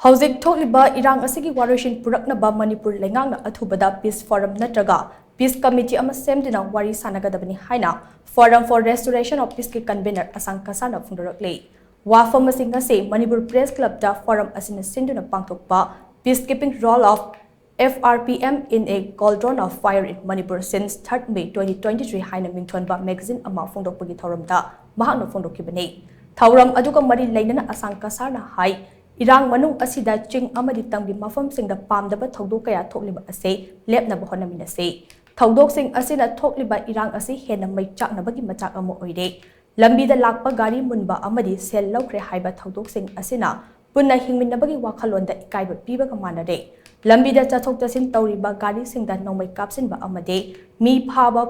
Houjik thokliba irang asigi waroishin puraknaba Manipur Leingak Athubada Peace Forum Nattraga Peace Committee ama Semduna Wari Sanagadabani haina Forum for Restoration of Peace ki Convenor Ashang Kasar na phongdorakli. Wafam asing ase Manipur Press Club da Forum asina Semduna pangthokpa peacekeeping role of FRPM in a cauldron of fire in Manipur since 3rd May 2023 haina mingthonba magazine ama phongdokpagi thoramda mahakna phongdokkibani. Thauram aduga mari leinana Ashang Kasar na hai irang manung asida ching amadi tangbi mafam singda pamdaba thodok kaya thokliba ase lepnaba honamina se thodok sing asina thokliba irang ase hena mai chaknabagi machak amo oire lambida lakpa gari munba amadi sel lawkre haiba thodok sing asina punna hingminnabagi wakhalonda ikaiba pibaga manare lambida chathok tasin tawriba gari singda nomai kapsinba amade mi phaba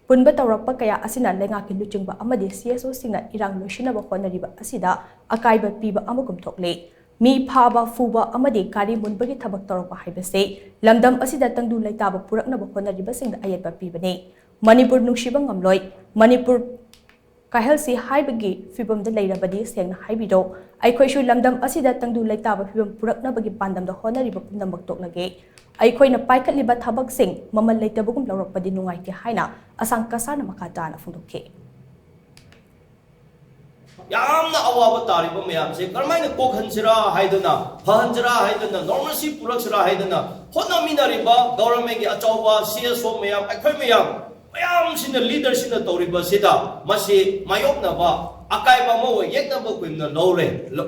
punba tawrakpa kaya asina Leingak luchingba amadi CSO singna irang loishinaba honariba asida akaiba piba amagum thokle mi phaba fuba amadi gari munbagi thabak tawrakpa haibase lamdam asida tangdu laitaba puraknaba honariba singda ayatba pibane Manipur nungsiba ngamloi Manipur kahelsi haibagi fibamda leirabadi sengna haibiro aikhoisu lamdam asida tangdu laitaba fibam puraknabagi pandamda honariba pumnamak toklage aikhoina paikatliba thabak sing mamal leitabagum lawrakpadi nungaite haina Ashang Kasar na makatana phongdokhe yamna awaba tariba mayamse karmaina kokhansira haidana phahansira haidana normalcy puraksira haidana honaminariba government gi achauba CSO mayam akhoi mayam sina leader sina toriba sida masi mayokna ba akaiba mo yekna ba kuimna lore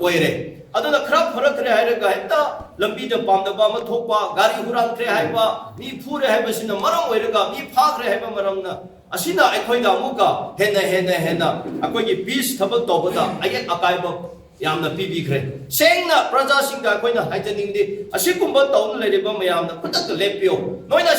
oire aduna khara pharakre hairaga hetta lambi da pamda ba ma thokpa gari hurang kre haiba mi phure haiba sina maram oiraga mi phagre haiba maramna asina aikhoida amuka hena akoigi peace thabak tobada ayek akaiba yamna pibikre sengna praja singda akoina haitaningdi asikumba tawna leriba mayamna putak lepio noina